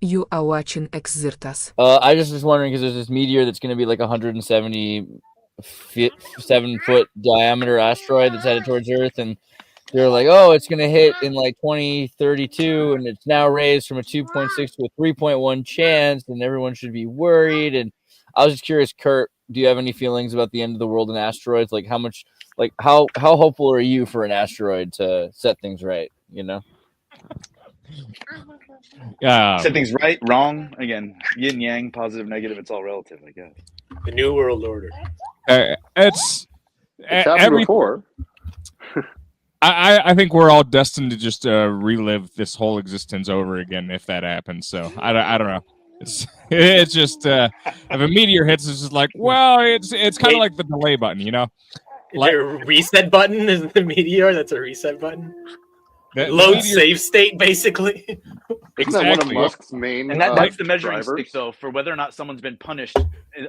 You are watching Xirtus. I just was wondering because there's this meteor that's going to be like 177-foot diameter asteroid that's headed towards Earth, and they're like, oh, it's going to hit in like 2032, and it's now raised from a 2.6 to a 3.1 chance, and everyone should be worried. And I was just curious, Kurt, do you have any feelings about the end of the world and asteroids? Like, how much, like, how hopeful are you for an asteroid to set things right? You know? Set things right, wrong. Again, yin yang, positive, negative. It's all relative, I guess. The New World Order. It's happened before. I think we're all destined to just relive this whole existence over again if that happens. So I don't know. It's just if a meteor hits, it's just like, well, it's kind of like the delay button, you know. Is there a reset button? Is the meteor? That's a reset button. Load save state, basically. Isn't that one of Musk's main? And that's the measuring stick, though, for whether or not someone's been punished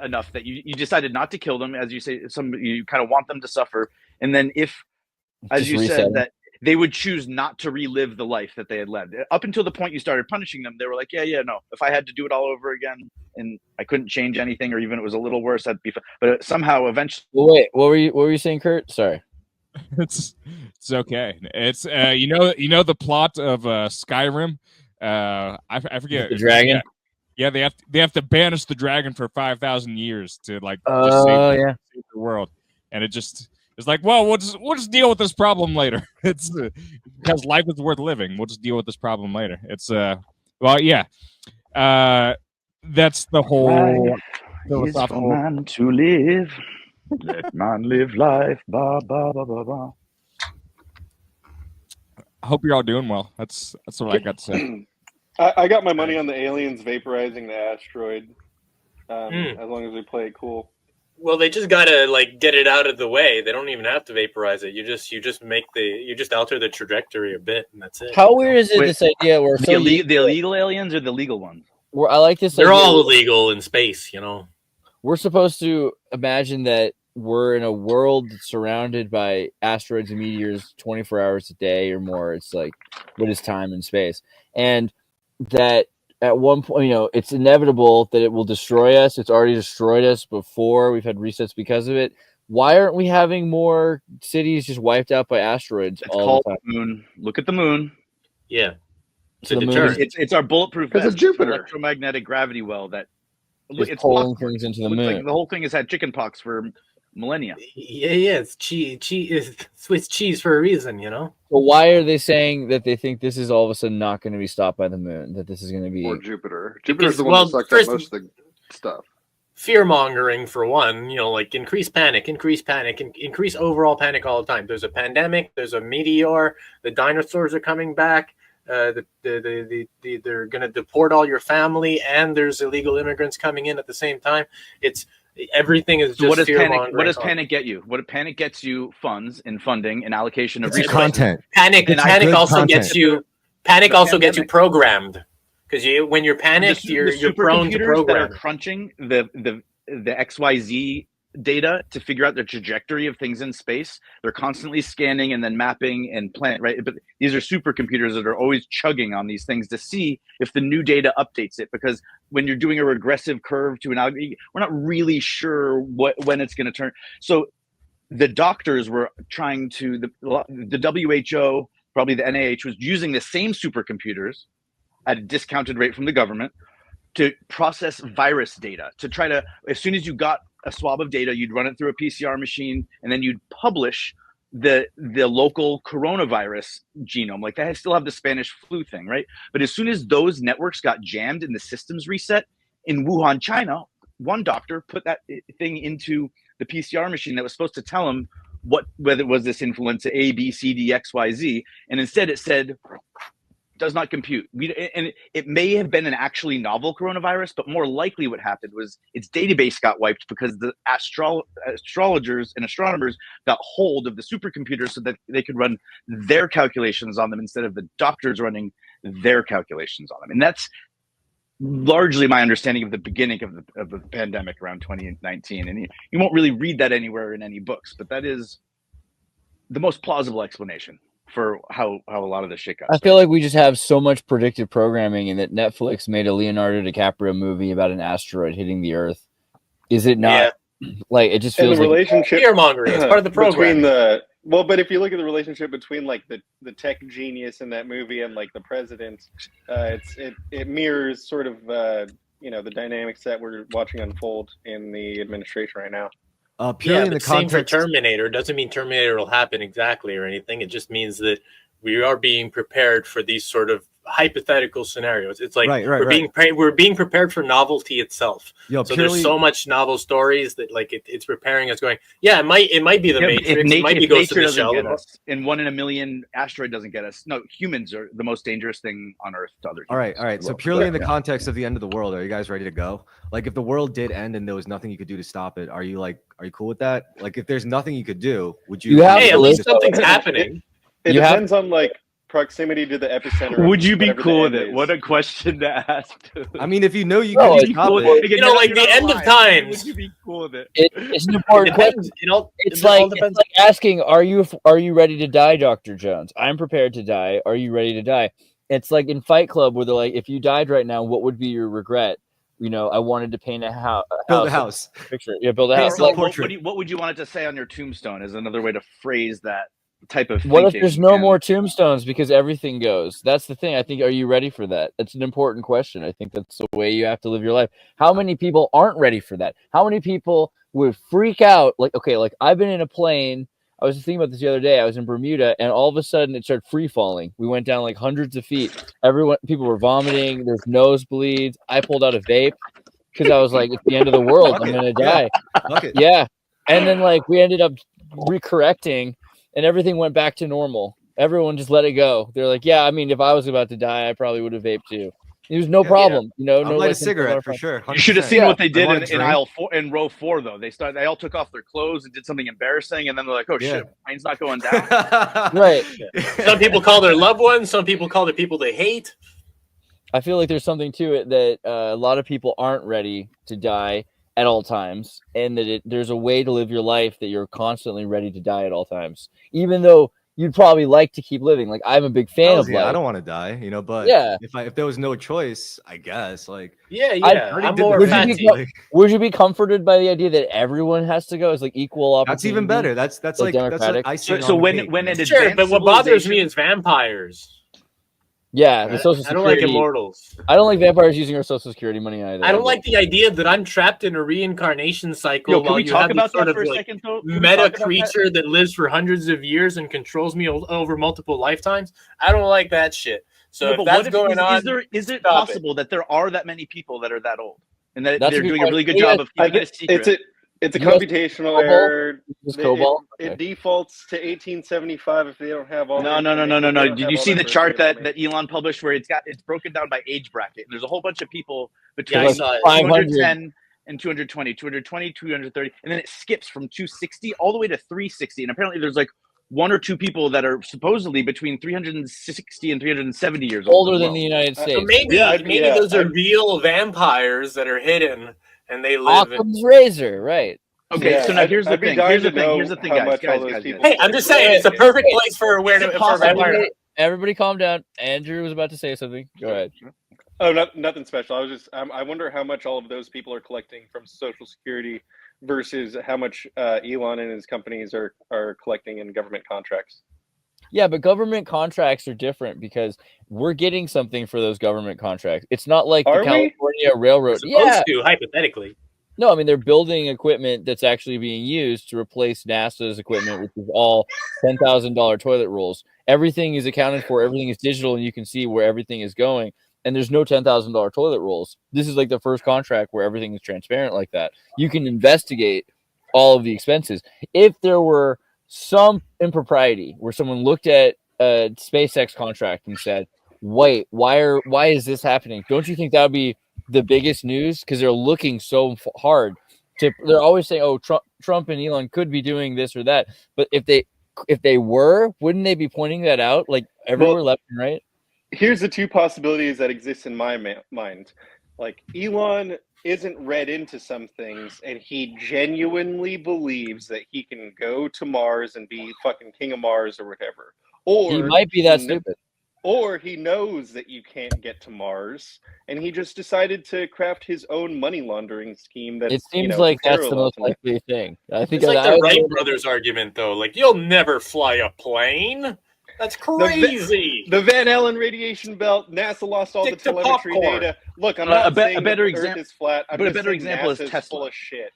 enough that you decided not to kill them, as you say. You kind of want them to suffer, and then if, as you said, that they would choose not to relive the life that they had led. Up until the point you started punishing them, they were like, yeah, no. If I had to do it all over again and I couldn't change anything, or even it was a little worse, that'd be fun. But somehow, eventually. Well, wait, what were you saying, Kurt? Sorry. It's okay. It's you know the plot of Skyrim. I forget the dragon. Yeah, they have to banish the dragon for 5,000 years to like save the world, and it's like, well, we'll just deal with this problem later. It's because life is worth living. We'll just deal with this problem later. It's well, yeah. That's the whole philosophical. Man to live. Let man live life. Ba ba ba ba ba. I hope you're all doing well. That's what I got to say. I got my money on the aliens vaporizing the asteroid. As long as we play it cool. Well, they just gotta like get it out of the way. They don't even have to vaporize it. You just alter the trajectory a bit, and that's it. How weird is it? This idea where the illegal aliens or the legal ones? I like this. They're all illegal in space, you know. We're supposed to imagine that we're in a world surrounded by asteroids and meteors 24 hours a day or more. It's like, what is time and space? And that at one point, it's inevitable that it will destroy us. It's already destroyed us before. We've had resets because of it. Why aren't we having more cities just wiped out by asteroids? It's called the moon. Look at the moon. Yeah. It's our bulletproof vest. It's Jupiter. Electromagnetic gravity well that it's pulling things into the moon. Like the whole thing has had chicken pox for millennia. Yeah, it's cheese, Swiss cheese for a reason, you know. Well, why are they saying that they think this is all of a sudden not going to be stopped by the moon? That this is going to be or Jupiter? Jupiter's the one that sucked up most of the stuff. Fear mongering for one, like increase panic, increase overall panic all the time. There's a pandemic, there's a meteor, the dinosaurs are coming back. They're going to deport all your family, and there's illegal immigrants coming in at the same time. Everything is just what does panic get you? Panic gets you funds and funding and allocation of content. Panic also gets you programmed, because when you're panicked, you're prone to program. That are crunching the XYZ data to figure out the trajectory of things in space. They're constantly scanning and then mapping and plan, right? But these are supercomputers that are always chugging on these things to see if the new data updates it, because when you're doing a regressive curve to an algorithm, we're not really sure when it's going to turn. So the doctors were trying to, the WHO, probably the NIH, was using the same supercomputers at a discounted rate from the government to process virus data, to try to, as soon as you got a swab of data, you'd run it through a PCR machine, and then you'd publish the local coronavirus genome. Like they still have the Spanish flu thing, right? But as soon as those networks got jammed and the systems reset in Wuhan, China, one doctor put that thing into the PCR machine that was supposed to tell him whether it was this influenza A, B, C, D, X, Y, Z, and instead it said does not compute. And it may have been an actually novel coronavirus, but more likely what happened was its database got wiped because the astrologers and astronomers got hold of the supercomputers so that they could run their calculations on them instead of the doctors running their calculations on them. And that's largely my understanding of the beginning of the pandemic around 2019. And you won't really read that anywhere in any books, but that is the most plausible explanation for how a lot of this shit got I started. feel like we just have so much predictive programming, and that Netflix made a Leonardo DiCaprio movie about an asteroid hitting the Earth. Is it not? Like, it just And feels the like relationship fear mongering. It's part of the program. But if you look at the relationship between like the tech genius in that movie and like the president, it mirrors sort of the dynamics that we're watching unfold in the administration right now. Purely in the same for context. Terminator. Doesn't mean Terminator will happen exactly or anything. It just means that we are being prepared for these sort of hypothetical scenarios. It's like we're being prepared for novelty itself. There's so much novel stories that like it's preparing us, going, it might be the Matrix, it might be Ghost in the Shell. And 1 in a million asteroid doesn't get us. No, humans are the most dangerous thing on Earth to other humans. All right. So purely in the context of the end of the world, are you guys ready to go? Like, if the world did end and there was nothing you could do to stop it, are you cool with that? Like, if there's nothing you could do, would you? At least something's happening. It depends on like proximity to the epicenter. Would you be cool with it? What a question to ask. I mean, if you know you can stop it. The end of times. Would you be cool with it? It's an important question. It's like asking, are you ready to die, Dr. Jones? I'm prepared to die. Are you ready to die? It's like in Fight Club where they're like, if you died right now, what would be your regret? I wanted to paint a house. Build a house. Picture. Yeah, build a house. Like, what would you want it to say on your tombstone is another way to phrase that type of what if there's no more tombstones because everything goes? That's the thing. I think, are you ready for that? That's an important question. I think that's the way you have to live your life. How many people aren't ready for that? How many people would freak out? Like I've been in a plane. I was thinking about this the other day. I was in Bermuda, and all of a sudden it started free falling. We went down like hundreds of feet. People were vomiting. There's nosebleeds. I pulled out a vape because I was like, it's the end of the world. I'm gonna die. Yeah. And then we ended up recorrecting. And everything went back to normal. Everyone just let it go. They're like, yeah, I mean, if I was about to die, I probably would have vaped too. It was no problem. I'll light a cigarette for sure. 100%. You should have seen what they did in aisle 4 in row 4 though. They all took off their clothes and did something embarrassing, and then they're like, oh shit, mine's not going down. Right. Some people call their loved ones. Some people call the people they hate. I feel like there's something to it that a lot of people aren't ready to die at all times, and that there's a way to live your life that you're constantly ready to die at all times, even though you'd probably like to keep living. Like, I'm a big fan of life. I don't want to die, but if there was no choice, I guess would you be comforted by the idea that everyone has to go? It's like equal opportunity. That's even better. That's like democratic. So when an sure, but what bothers me is vampires. Yeah, the Social Security. I don't like immortals. I don't like vampires using our Social Security money either. I don't like the idea that I'm trapped in a reincarnation cycle while you have this sort of meta creature that lives for hundreds of years and controls me over multiple lifetimes. I don't like that shit. So if that's going on, is it possible that there are that many people that are that old and that they're doing a really good job of keeping it secret? It's a computational error. It defaults to 1875 if they don't have all. No. Did you see the chart that Elon published where it's broken down by age bracket? There's a whole bunch of people between 210 and 220, 230, and then it skips from 260 all the way to 360. And apparently there's like 1 or 2 people that are supposedly between 360 and 370 years old. Older than the United States. So maybe those are real vampires that are hidden. And they live Occam's razor, right? Okay, so now here's the thing. Here's the thing, guys. Hey, I'm just saying, it's a perfect place for a vampire. Everybody, calm down. Andrew was about to say something. Go ahead. Oh, nothing special. I wonder how much all of those people are collecting from Social Security versus how much Elon and his companies are collecting in government contracts. Yeah, but government contracts are different because we're getting something for those government contracts. It's not like the California Railroad. Supposed to, hypothetically. No, I mean, they're building equipment that's actually being used to replace NASA's equipment, which is all $10,000 toilet rolls. Everything is accounted for. Everything is digital, and you can see where everything is going. And there's no $10,000 toilet rolls. This is like the first contract where everything is transparent like that. You can investigate all of the expenses. If there were some impropriety where someone looked at a SpaceX contract and said, wait, why is this happening? Don't you think that would be the biggest news? Because they're looking so hard they're always saying, oh, Trump and Elon could be doing this or that. But if they were, wouldn't they be pointing that out like everywhere left and right? Here's the 2 possibilities that exist in my mind. Like, Elon isn't read into some things, and he genuinely believes that he can go to Mars and be fucking king of Mars or whatever. Or He might be that kn- stupid. Or he knows that you can't get to Mars, and he just decided to craft his own money laundering scheme. That's It seems like that's the parallel most to that. likely thing. I think It's like the I Wright would- brothers argument, though. Like, you'll never fly a plane. That's crazy. The Van Allen radiation belt. NASA lost all Stick the to telemetry popcorn. data. Look, I'm not saying a better that the Earth example, is flat. I'm but a just better saying example is NASA's Tesla. full of shit.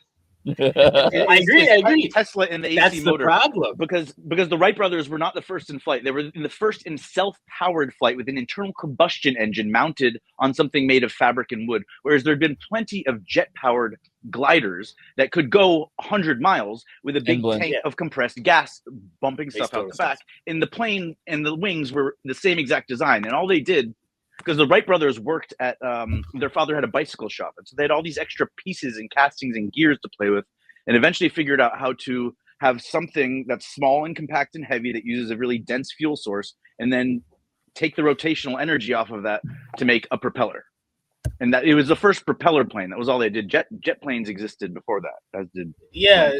I agree. Tesla and the AC That's the motor. problem. Because the Wright brothers were not the first in flight. They were the first in self-powered flight with an internal combustion engine mounted on something made of fabric and wood. Whereas there had been plenty of jet-powered gliders that could go 100 miles with a big England. tank Yeah. of compressed gas bumping stuff They out the still back. And the plane and the wings were the same exact design. And all they did, because the Wright brothers worked at their father had a bicycle shop, and so they had all these extra pieces and castings and gears to play with, and eventually figured out how to have something that's small and compact and heavy that uses a really dense fuel source, and then take the rotational energy off of that to make a propeller. And that it was the first propeller plane. That was all they did. Jet planes existed before that, as did Yeah,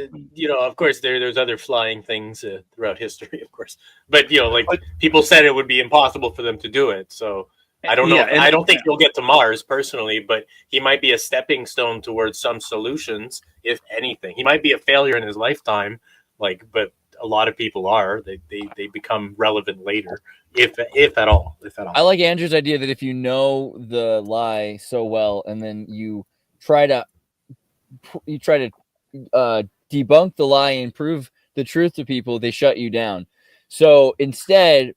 of course, there's other flying things throughout history, of course. But, people said it would be impossible for them to do it. So I don't know. Yeah, and- I don't think he'll get to Mars personally, but he might be a stepping stone towards some solutions, if anything. He might be a failure in his lifetime, but a lot of people are. They become relevant later, if at all. I like Andrew's idea that if you know the lie so well, and then you try to debunk the lie and prove the truth to people, they shut you down. So instead,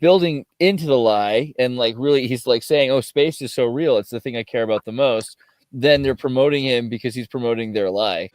building into the lie and really, he's saying, "Oh, space is so real; it's the thing I care about the most." Then they're promoting him because he's promoting their lie.